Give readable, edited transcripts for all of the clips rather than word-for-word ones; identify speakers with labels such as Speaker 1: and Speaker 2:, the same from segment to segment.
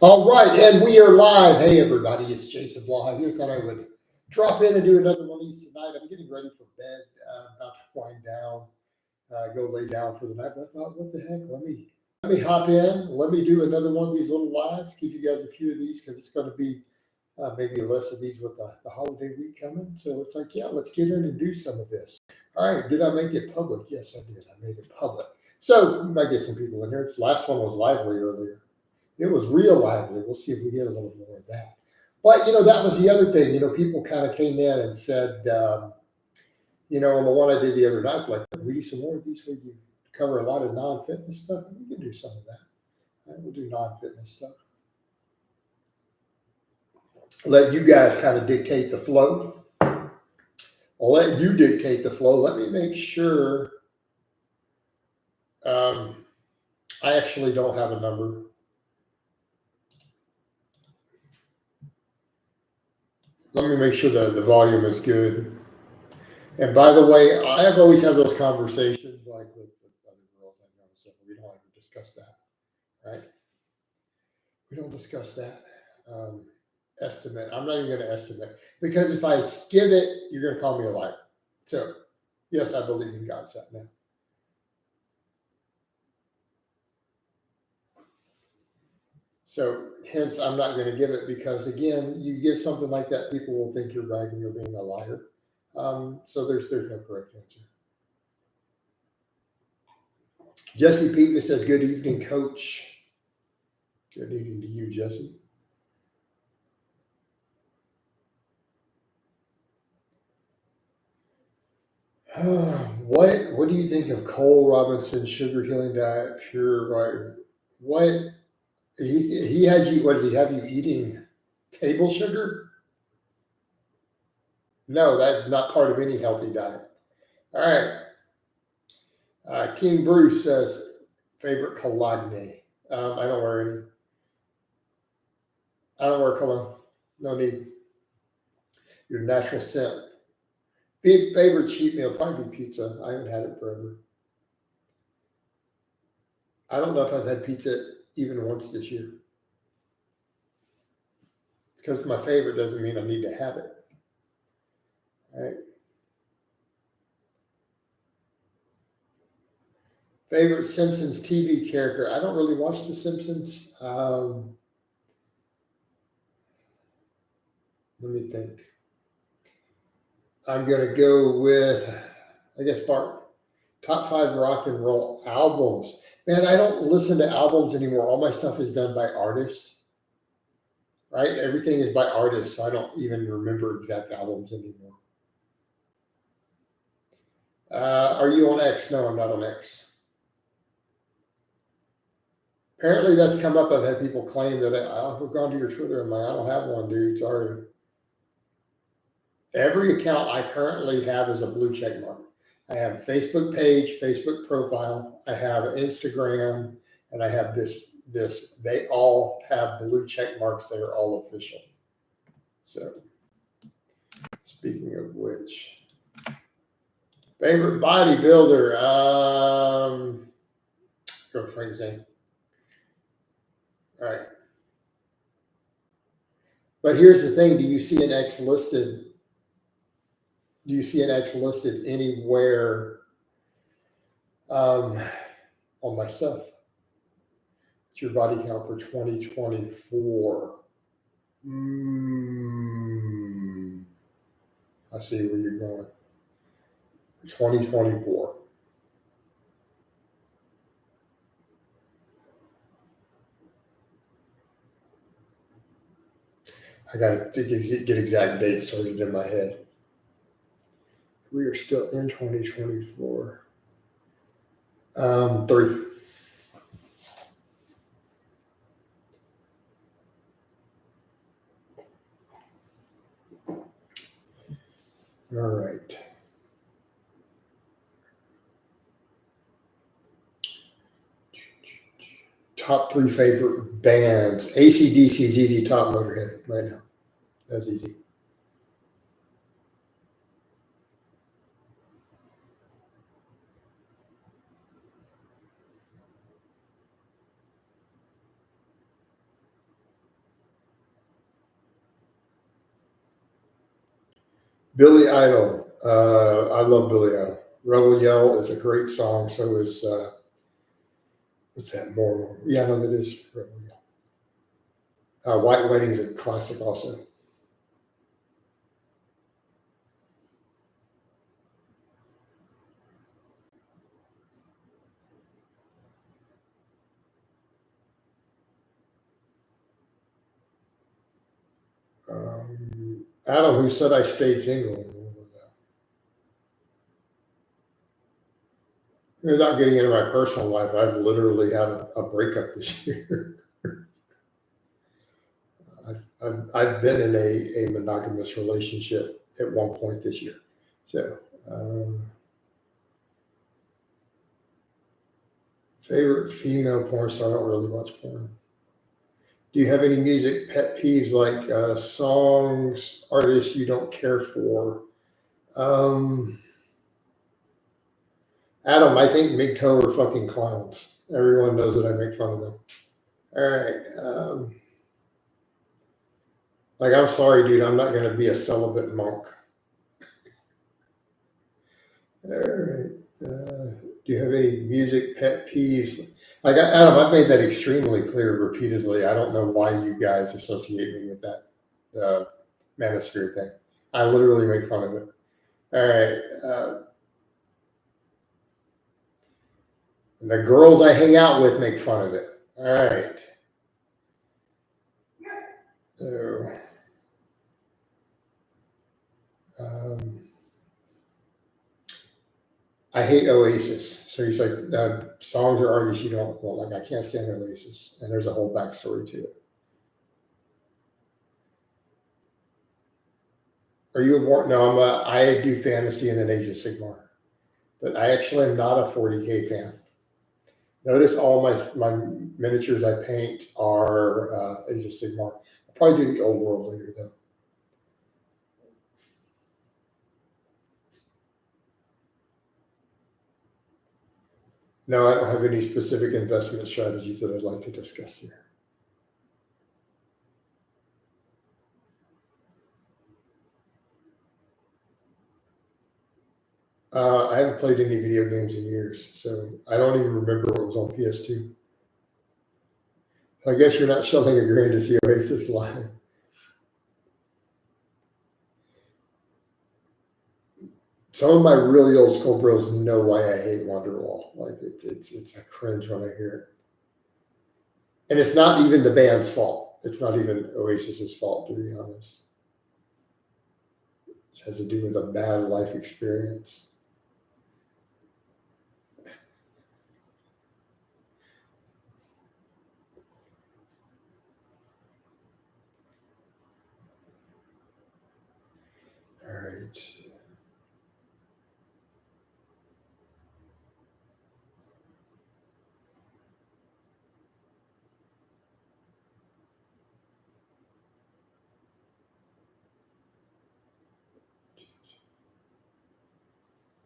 Speaker 1: All right, and we are live. Hey, everybody, it's Jason Blaha here. Thought I would drop in and do another one of these tonight. I'm getting ready for bed, about to wind down, go lay down for the night. But I thought, what the heck? Let me hop in. Let me do another one of these little lives. Give you guys a few of these because it's going to be maybe less of these with the holiday week coming. So it's like, yeah, let's get in and do some of this. All right, did I make it public? Yes, I did. I made it public. So we might get some people in here. This last one was lively earlier. It was real lively. We'll see if we get a little more of that. But, that was the other thing. People kind of came in and said, on the one I did the other night, like, we do some more of these where you cover a lot of non-fitness stuff. We can do some of that. Right? We'll do non-fitness stuff. Let you guys kind of dictate the flow. I'll let you dictate the flow. Let me make sure. I actually don't have a number. Let me make sure that the volume is good. And by the way, I have always had those conversations like with other girls I know, so we don't ever discuss that, right? We don't discuss that. Estimate. I'm not even going to estimate because if I give it, you're going to call me a liar. So, yes, I believe in God's that now. So, hence, I'm not going to give it because, again, you give something like that, people will think you're bragging or being a liar. So there's no correct answer. Jesse Peetman says, good evening, coach. Good evening to you, Jesse. What do you think of Cole Robinson's sugar healing diet, pure right? What he has you? What does he have you eating? Table sugar? No, that's not part of any healthy diet. All right. King Bruce says favorite cologne. I don't wear any. I don't wear cologne. No need. Your natural scent. Favorite cheat meal probably be pizza. I haven't had it forever. I don't know if I've had pizza even once this year. Because my favorite doesn't mean I need to have it. All right. Favorite Simpsons TV character. I don't really watch The Simpsons. Let me think. I'm going to go with, I guess, Bart. Top 5 rock and roll albums. Man, I don't listen to albums anymore. All my stuff is done by artists, right? Everything is by artists. So I don't even remember exact albums anymore. Are you on X? No, I'm not on X. Apparently that's come up. I've had people claim that I've gone to your Twitter. I'm like, I don't have one, dude. Sorry. Every account I currently have is a blue check mark. I have Facebook page, Facebook profile. I have Instagram, and I have this. They all have blue check marks. They are all official. So, speaking of which, favorite bodybuilder. Go with Frank Zane. All right. But here's the thing: do you see an X listed? Do you see an X listed anywhere on my stuff? What's your body count for 2024? I see where you're going. 2024. I got to get exact dates sorted in my head. We are still in 2024. 3. All right. Top 3 favorite bands. AC/DC is easy. Top Motorhead right now. That's easy. Billy Idol. I love Billy Idol. Rebel Yell is a great song. So is what's that more? Yeah, no, that is Rebel Yell. White Wedding is a classic also. Adam, who said I stayed single? Without getting into my personal life, I've literally had a breakup this year. I've been in a monogamous relationship at one point this year. So, favorite female porn star? I don't really watch porn. Do you have any music pet peeves like songs, artists you don't care for? Adam, I think Big Toe are fucking clowns. Everyone knows that I make fun of them. All right. Like, I'm sorry, dude. I'm not going to be a celibate monk. All right. Do you have any music pet peeves? Like, Adam, I've made that extremely clear repeatedly. I don't know why you guys associate me with that manosphere thing. I literally make fun of it. All right. And the girls I hang out with make fun of it. All right. So, I hate Oasis. So he's like, songs or artists you don't well, like. I can't stand Oasis, and there's a whole backstory to it. Are you a more? No, I do fantasy and then Age of Sigmar, but I actually am not a 40K fan. Notice all my miniatures I paint are Age of Sigmar. I'll probably do the old world later though. No, I don't have any specific investment strategies that I'd like to discuss here. I haven't played any video games in years, so I don't even remember what was on PS2. I guess you're not shelling $1,000 to see Oasis live. Some of my really old school bros know why I hate Wonderwall. Like it's a cringe when I hear it. And it's not even the band's fault. It's not even Oasis's fault, to be honest. It has to do with a bad life experience. All right.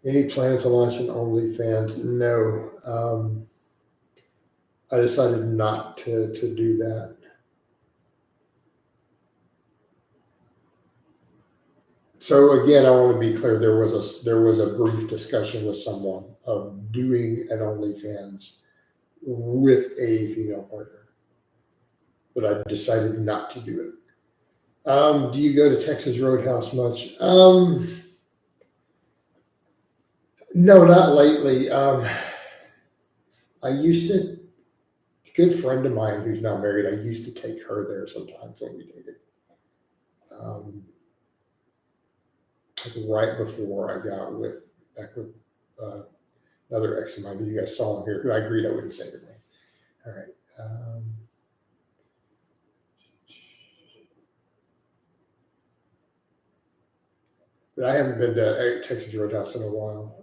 Speaker 1: Any plans to launch an OnlyFans? No. I decided not to do that. So again, I want to be clear. There was a brief discussion with someone of doing an OnlyFans with a female partner, but I decided not to do it. Do you go to Texas Roadhouse much? No, not lately. I used to. A good friend of mine who's now married, I used to take her there sometimes when we dated. Like right before I got back with another ex of mine who you guys saw him here, who I agreed I wouldn't say her name. All right. But I haven't been to Texas Roadhouse in a while.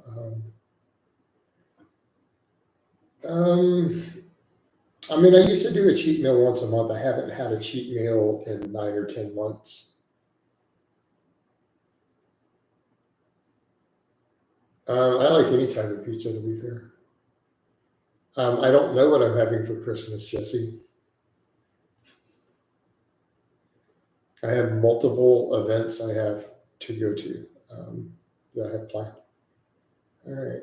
Speaker 1: I mean, I used to do a cheat meal once a month. I haven't had a cheat meal in 9 or 10 months. I like any type of pizza, to be fair. I don't know what I'm having for Christmas, Jesse. I have multiple events I have to go to. that I have planned. All right.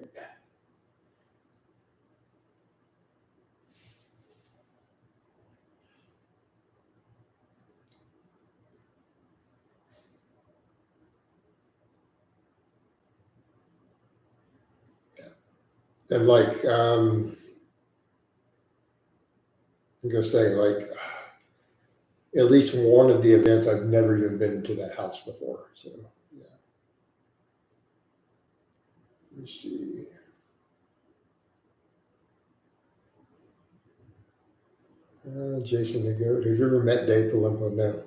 Speaker 1: And like, I'm gonna say, like, at least one of the events I've never even been to that house before. So yeah. Let me see. Jason the Goat. Have you ever met Dave Palumbo? No.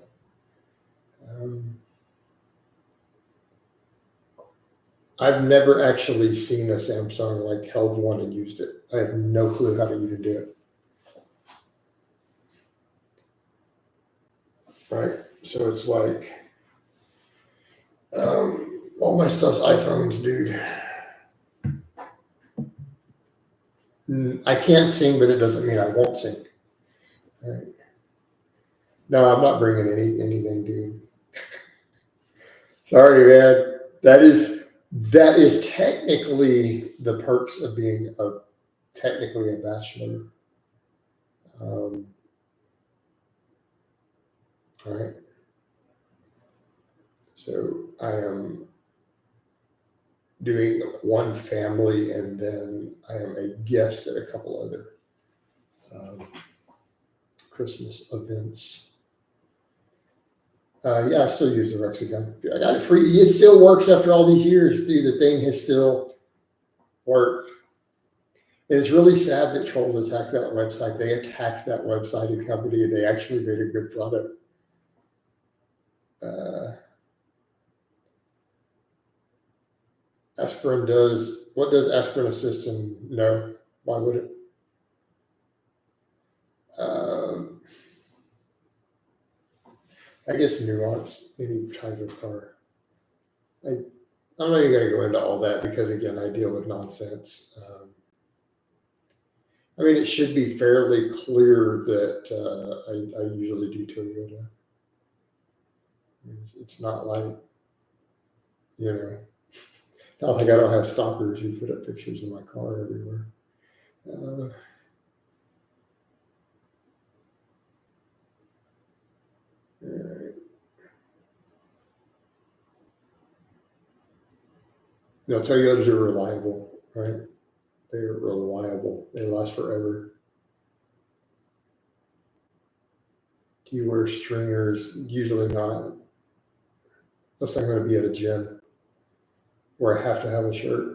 Speaker 1: I've never actually seen a Samsung, like held one and used it. I have no clue how to even do it. Right? So it's like, all my stuff's iPhones, dude. I can't sing, but it doesn't mean I won't sing. All right. No, I'm not bringing anything, dude. Sorry, man. That is technically the perks of being technically a bachelor. All right. So I am doing one family, and then I am a guest at a couple other Christmas events. Yeah, I still use the Rexicon. I got it free. It still works after all these years, dude. The thing has still worked. And it's really sad that trolls attack that website. They attacked that website and company, and they actually made a good product. Aspirin does, what does aspirin assist in? No, why would it? I guess nuance, any type of car. I'm not even going to go into all that because, again, I deal with nonsense. I mean, it should be fairly clear that I usually do Toyota. It's not like, you know, not like I don't have stalkers who put up pictures of my car everywhere. All right. No, Toyotas are reliable, right? They are reliable. They last forever. Do you wear stringers? Usually not. Unless I'm going to be at a gym where I have to have a shirt.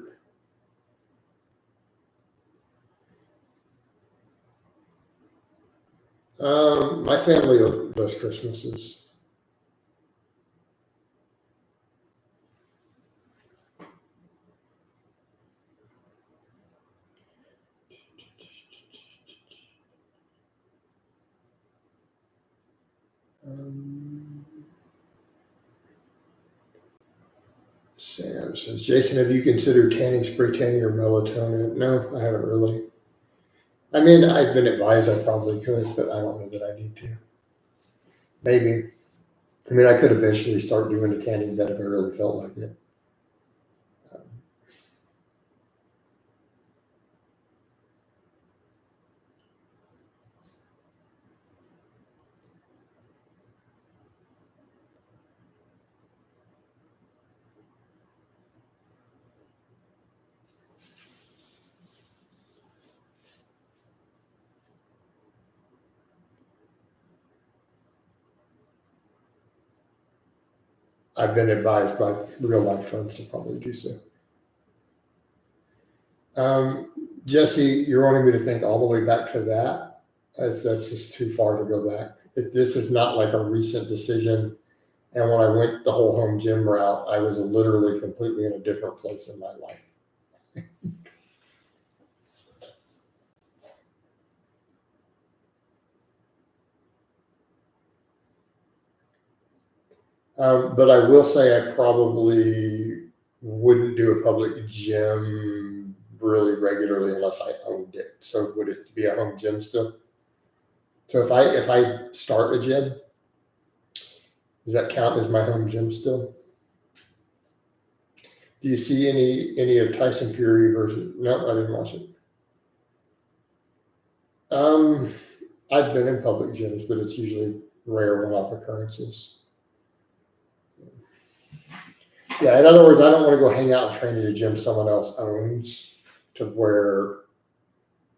Speaker 1: My family does Christmases. Sam says, Jason, have you considered tanning, spray tanning, or melatonin? No, I haven't really. I mean, I've been advised I probably could, but I don't know that I need to. Maybe. I mean, I could eventually start doing a tanning bed if I really felt like it. I've been advised by real life friends to probably do so. Jesse, you're wanting me to think all the way back to that? That's just too far to go back. This is not like a recent decision. And when I went the whole home gym route, I was literally completely in a different place in my life. But I will say I probably wouldn't do a public gym really regularly unless I owned it. So would it be a home gym still? So if I start a gym, does that count as my home gym still? Do you see any of Tyson Fury versus? No, I didn't watch it. I've been in public gyms, but it's usually rare one-off occurrences. Yeah, in other words, I don't want to go hang out and train at a gym someone else owns to where,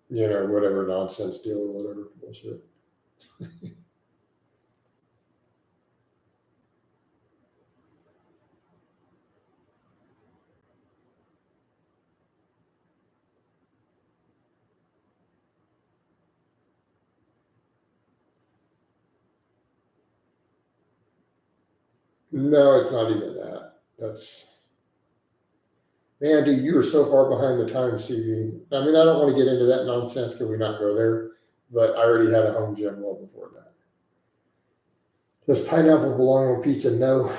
Speaker 1: whatever nonsense deal or whatever bullshit. No, it's not even that. Man, dude, you are so far behind the times, CV. I mean, I don't want to get into that nonsense. Can we not go there? But I already had a home gym well before that. Does pineapple belong on pizza? No.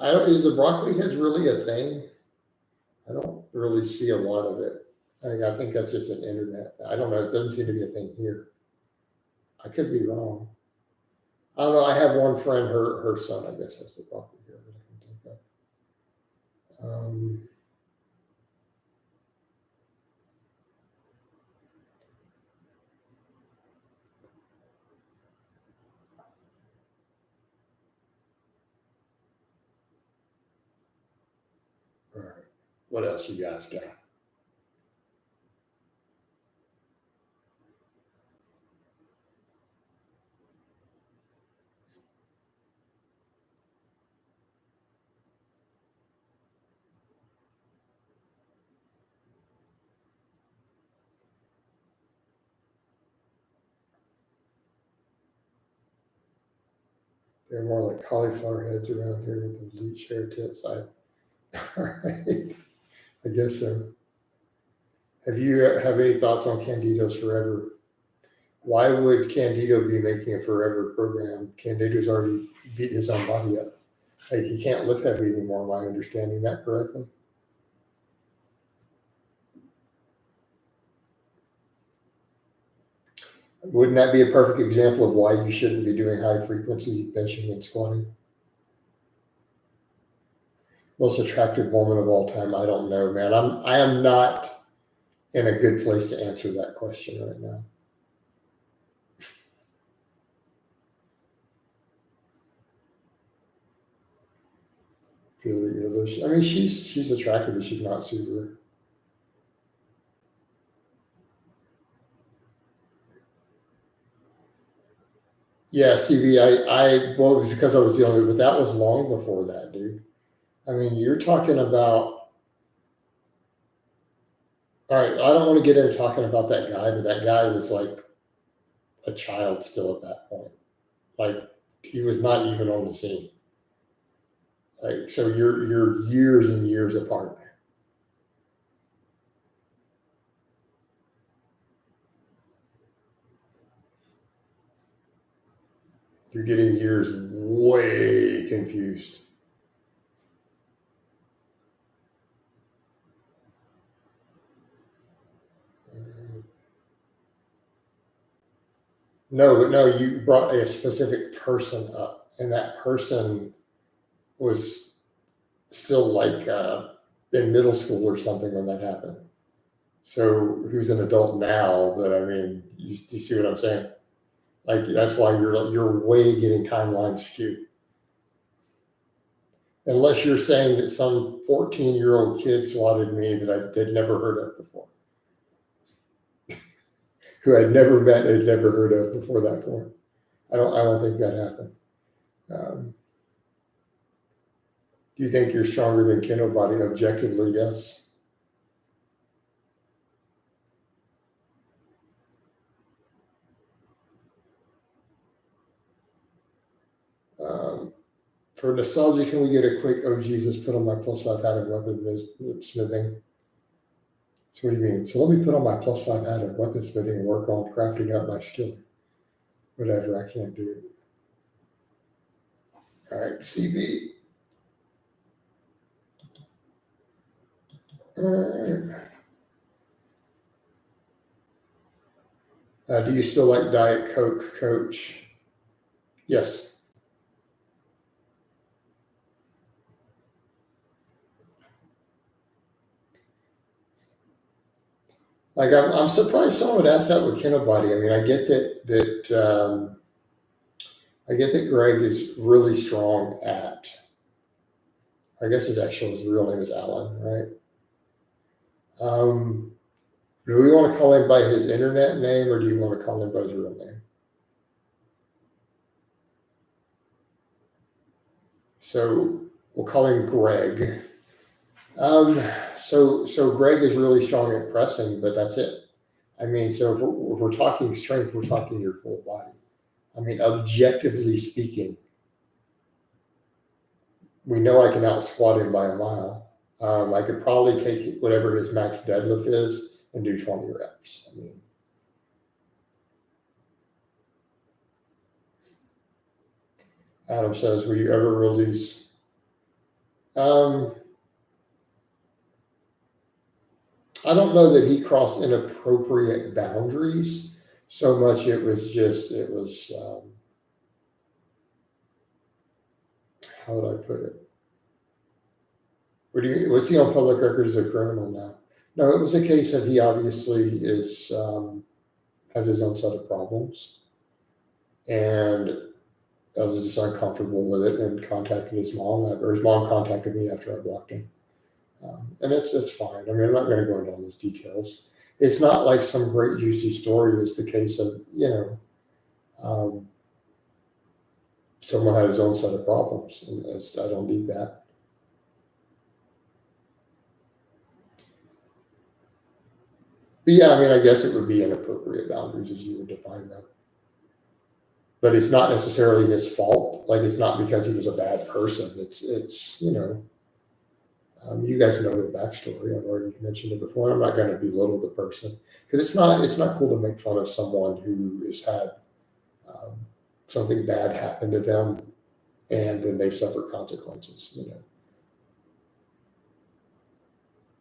Speaker 1: Is the broccoli heads really a thing? I don't really see a lot of it. I think that's just an internet. I don't know. It doesn't seem to be a thing here. I could be wrong. I don't know. I have one friend, her son, I guess, has the broccoli here that I can think of. All right. What else you guys got? They're more like cauliflower heads around here with the bleach hair tips. All right. I guess so. Have you have any thoughts on Candido's Forever? Why would Candido be making a Forever program? Candido's already beat his own body up. Like, he can't lift heavy anymore. Am I understanding that correctly? Wouldn't that be a perfect example of why you shouldn't be doing high frequency benching and squatting? Most attractive woman of all time? I don't know, man. I am not in a good place to answer that question right now. Billie Eilish. I mean, she's attractive, but she's not super. Yeah, CV. Well, it was because I was dealing with it, but that was long before that, dude. I mean, you're talking about. All right, I don't want to get into talking about that guy, but that guy was like a child still at that point. Like, he was not even on the scene. Like, so you're years and years apart. You're getting years way confused. No, but no, you brought a specific person up, and that person was still like in middle school or something when that happened. So who's an adult now? But I mean, you see what I'm saying? Like, that's why you're way getting timeline skewed. Unless you're saying that some 14-year-old kid swatted me that I had never heard of before, who I'd never met, had never heard of before that point. I don't think that happened. Do you think you're stronger than Ken O'Body? Objectively, yes. For nostalgia, can we get a quick, oh Jesus, put on my +5 hat of weaponsmithing? So what do you mean? So let me put on my +5 hat of weaponsmithing and work on crafting up my skill. Whatever, I can't do it. All right, CB. Do you still like Diet Coke, Coach? Yes. Like I'm surprised someone would ask that with kennel body. I mean, I get that Greg is really strong at. I guess his real name is Alan, right? Do we want to call him by his internet name, or do you want to call him by his real name? So we'll call him Greg. So Greg is really strong at pressing, but that's it. I mean, so if we're talking strength, we're talking your full body. I mean, objectively speaking, we know I can out squat him by a mile. I could probably take whatever his max deadlift is and do 20 reps. I mean, Adam says, "Will you ever release?" I don't know that he crossed inappropriate boundaries so much. It was how would I put it? What do you mean? What's he on public record as a criminal now? No, it was a case of he obviously has his own set of problems, and I was just uncomfortable with it and contacted his mom, or his mom contacted me after I blocked him. And it's fine. I mean, I'm not going to go into all those details. It's not like some great juicy story. It's the case of, someone had his own set of problems, and I don't need that. But yeah, I mean, I guess it would be inappropriate boundaries as you would define them. But it's not necessarily his fault. Like, it's not because he was a bad person. It's you guys know the backstory. I've already mentioned it before. I'm not going to belittle the person because it's not cool to make fun of someone who has had something bad happen to them and then they suffer consequences,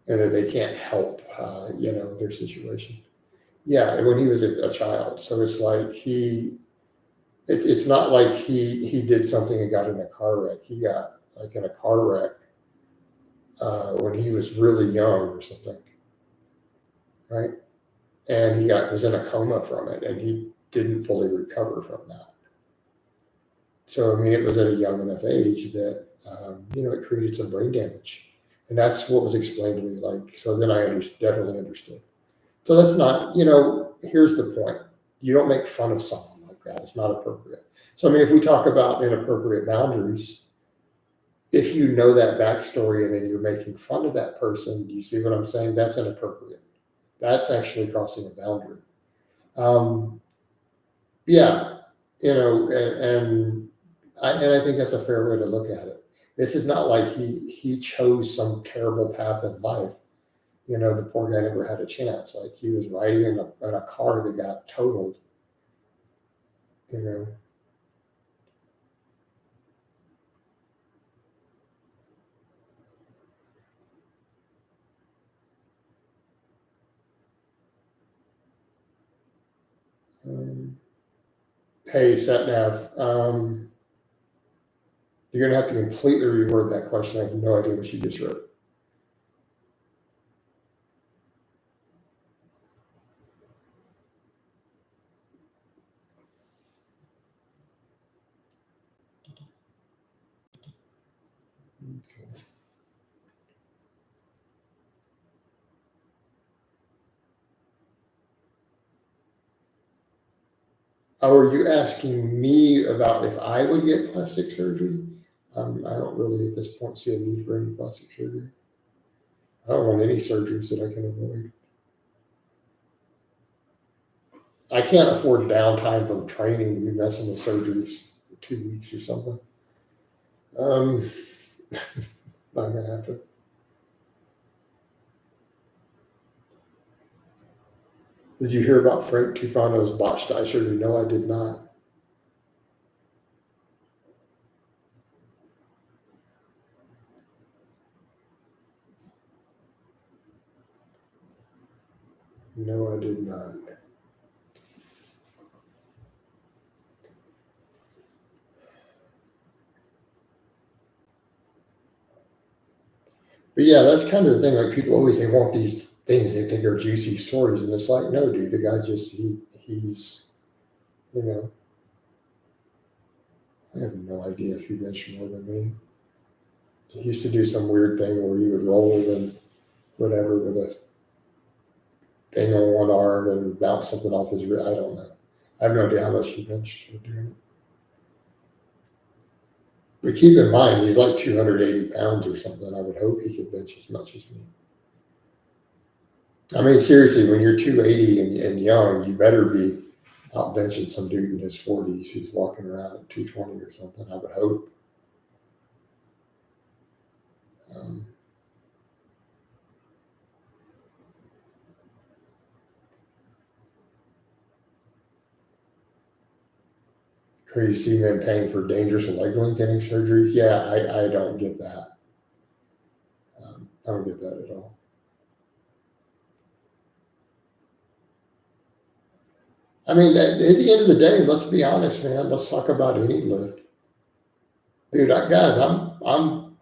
Speaker 1: and that they can't help, their situation. Yeah, when he was a child. So it's like it's not like he did something and got in a car wreck. He got like in a car wreck when he was really young or something, right? And he was in a coma from it, and he didn't fully recover from that. So I mean, it was at a young enough age that it created some brain damage, and that's what was explained to me. Like, so then I definitely understood. So that's not, here's the point: you don't make fun of someone like that. It's not appropriate. So I mean, if we talk about inappropriate boundaries, if you know that backstory and then you're making fun of that person, do you see what I'm saying? That's inappropriate. That's actually crossing a boundary. Yeah, and I think that's a fair way to look at it. This is not like he chose some terrible path in life. The poor guy never had a chance. Like, he was riding in a car that got totaled. Hey, SatNav, you're going to have to completely reword that question. I have no idea what you just wrote. Okay. Oh, are you asking me about if I would get plastic surgery? I don't really at this point see a need for any plastic surgery. I don't want any surgeries that I can avoid. I can't afford downtime from training to be messing with surgeries for 2 weeks or something. Not gonna happen. Did you hear about Frank Tufano's botched eye surgery? No, I did not. No, I did not. But yeah, that's kind of the thing. Like people always, they want these things they think are juicy stories, and it's like, no, dude, the guy just he's, you know, I have no idea if he benched more than me. He used to do some weird thing where he would roll and whatever with a thing on one arm and bounce something off his wrist. I don't know. I have no idea how much he benched for doing it. But keep in mind, he's like 280 pounds or something. I would hope he could bench as much as me. I mean, seriously, when you're 280 and young, you better be out benching some dude in his 40s who's walking around at 220 or something. I would hope. Crazy men paying for dangerous leg lengthening surgeries. Yeah, I don't get that. I don't get that at all. I mean, at the end of the day, let's be honest, man. Let's talk about any lift, dude. Guys, I'm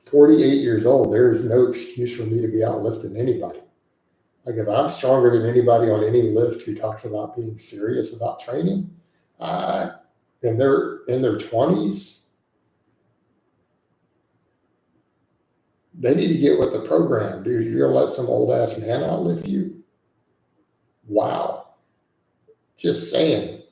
Speaker 1: 48 years old. There is no excuse for me to be out lifting anybody. Like if I'm stronger than anybody on any lift who talks about being serious about training, and they're in their 20s, they need to get with the program, dude. You're gonna let some old ass man outlift you? Wow. Just saying.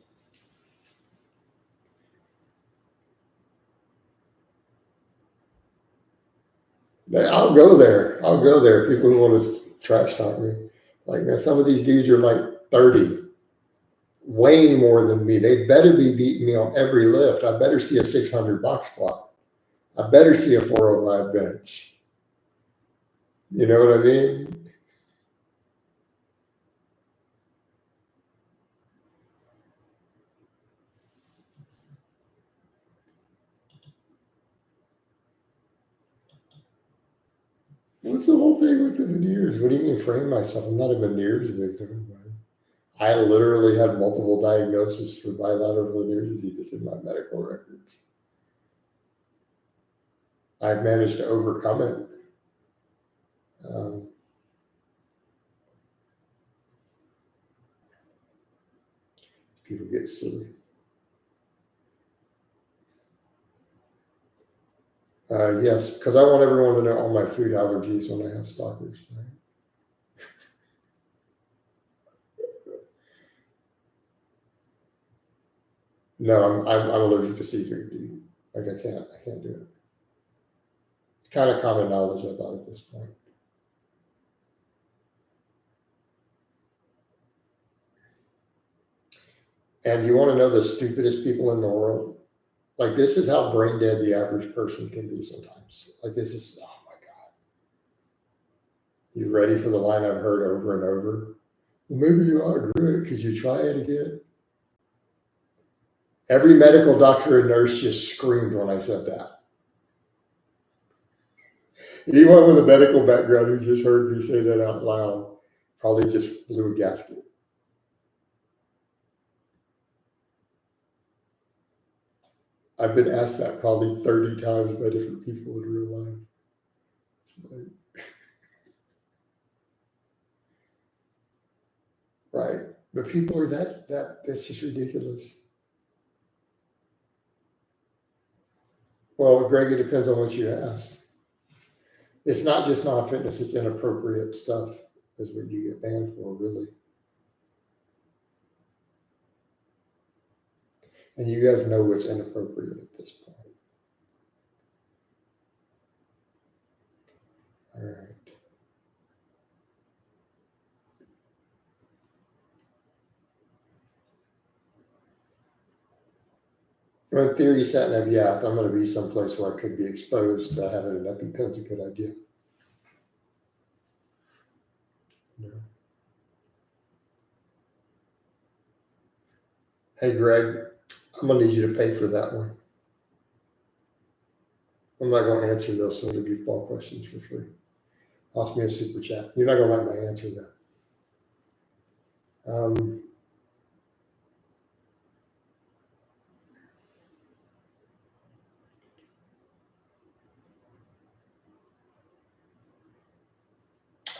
Speaker 1: I'll go there. I'll go there. People who want to trash talk me. Like, man, some of these dudes are like 30, weighing more than me. They better be beating me on every lift. I better see a 600 box squat. I better see a 405 bench. You know what I mean? What's the whole thing with the veneers? What do you mean frame myself? I'm not a veneers victim. I literally had multiple diagnoses for bilateral veneer disease. It's in my medical records. I've managed to overcome it. People get silly. Yes, because I want everyone to know all my food allergies when I have stalkers. Right? No, I'm allergic to seafood, dude. Like I can't do it. It's kind of common knowledge, I thought, at this point. And you want to know the stupidest people in the world? Like this is how brain dead the average person can be sometimes. Like this is, oh my God. You ready for the line I've heard over and over? Well, maybe you are good. Could you try it again? Every medical doctor and nurse just screamed when I said that. Anyone with a medical background who just heard me say that out loud probably just blew a gasket. I've been asked that probably 30 times by different people in real life. It's like, right. But people are that's just ridiculous. Well, Greg, it depends on what you ask. It's not just non-fitness, it's inappropriate stuff is what you get banned for, really. And you guys know what's inappropriate at this point. All right. Well, in theory, sat nav, yeah, if I'm going to be someplace where I could be exposed, having an EpiPen's a good idea. Yeah. Hey, Greg, I'm going to need you to pay for that one. I'm not going to answer those sort of goofball questions for free. Ask me a super chat. You're not going to like my answer, though.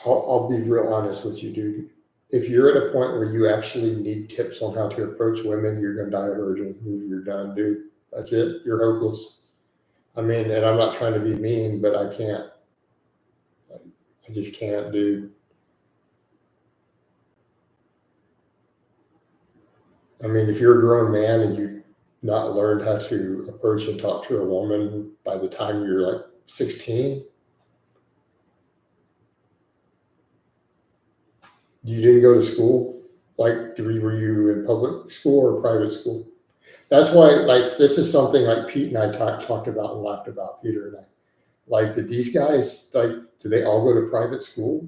Speaker 1: I'll be real honest with you, dude. If you're at a point where you actually need tips on how to approach women, you're going to die a virgin. You're done, dude. That's it. You're hopeless. I mean, and I'm not trying to be mean, but I can't. I just can't, dude. I mean, if you're a grown man and you not learned how to approach and talk to a woman by the time you're like 16, you didn't go to school. Like, were you in public school or private school? That's why, like, this is something like Pete and I talked about and laughed about, Peter and I. Like, did these guys, like, do they all go to private school?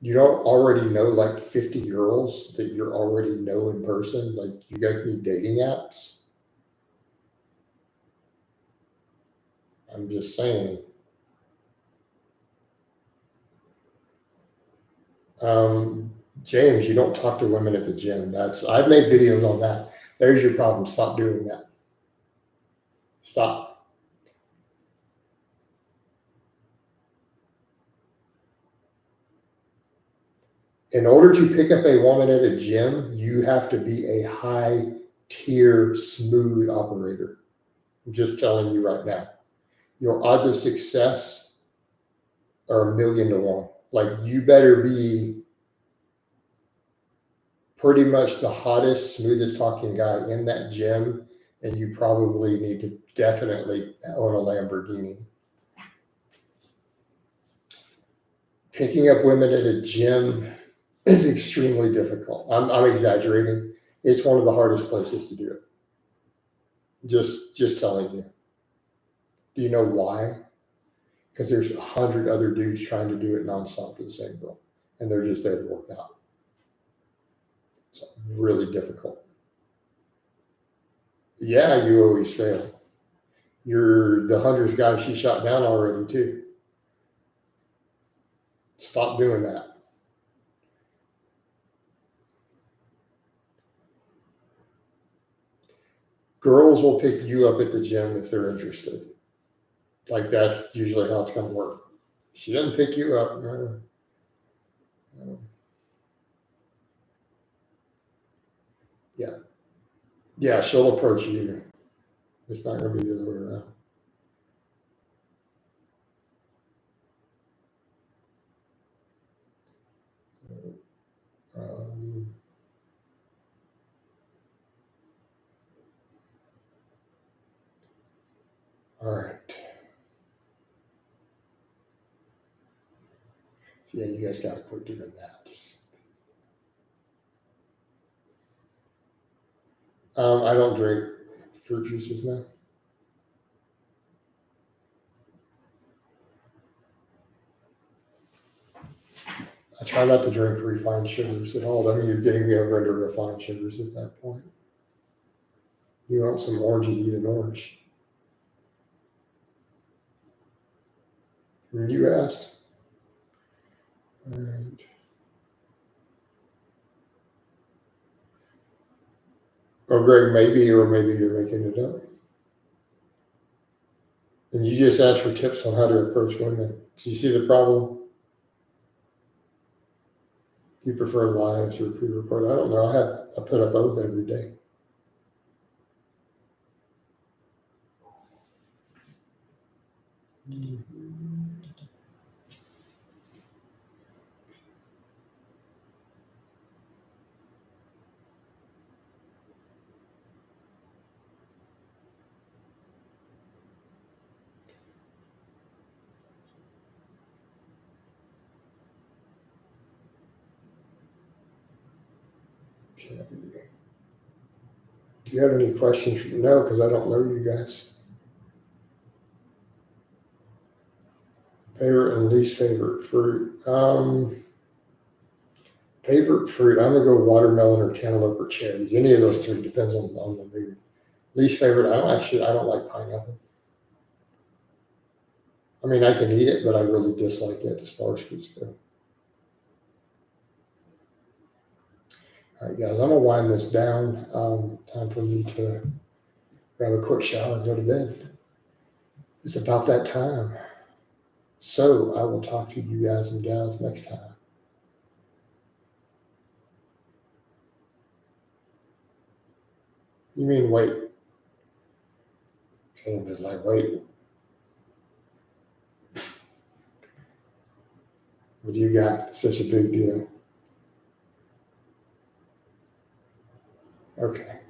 Speaker 1: You don't already know like 50 girls that you already know in person? Like, you guys need dating apps? I'm just saying. James, you don't talk to women at the gym. I've made videos on that. There's your problem. Stop doing that. Stop. In order to pick up a woman at a gym, you have to be a high tier smooth operator. I'm just telling you right now. Your odds of success are 1,000,000 to 1. Like, you better be pretty much the hottest, smoothest talking guy in that gym, and you probably need to definitely own a Lamborghini. Picking up women at a gym is extremely difficult. I'm exaggerating. It's one of the hardest places to do it. Just telling you. Do you know why? Because there's 100 other dudes trying to do it nonstop to the same girl, and they're just there to work out. It's really difficult. Yeah, you always fail. You're the 100th guy she shot down already, too. Stop doing that. Girls will pick you up at the gym if they're interested. Like, that's usually how it's going to work. She doesn't pick you up. Yeah, she'll approach you. It's not going to be the other way around. All right. Yeah, you guys got to quit doing that. I don't drink fruit juices now. I try not to drink refined sugars at all. I mean, you're getting me over into refined sugars at that point. You want some oranges, eat an orange. And you asked. All right. Oh, Greg, maybe, or maybe you're making it up. And you just asked for tips on how to approach women. Do you see the problem? Do you prefer lives or pre-recorded? I don't know. I put up both every day. Okay. Do you have any questions? No, because I don't know you guys. Favorite and least favorite fruit. Favorite fruit, I'm gonna go watermelon or cantaloupe or cherries. Any of those three, depends on the mood. Least favorite, I don't like pineapple. I mean, I can eat it, but I really dislike it as far as fruits go. All right, guys, I'm gonna wind this down. Time for me to grab a quick shower and go to bed. It's about that time. So I will talk to you guys and gals next time. You mean wait? James is like, wait. What do you got? Such a big deal. Okay.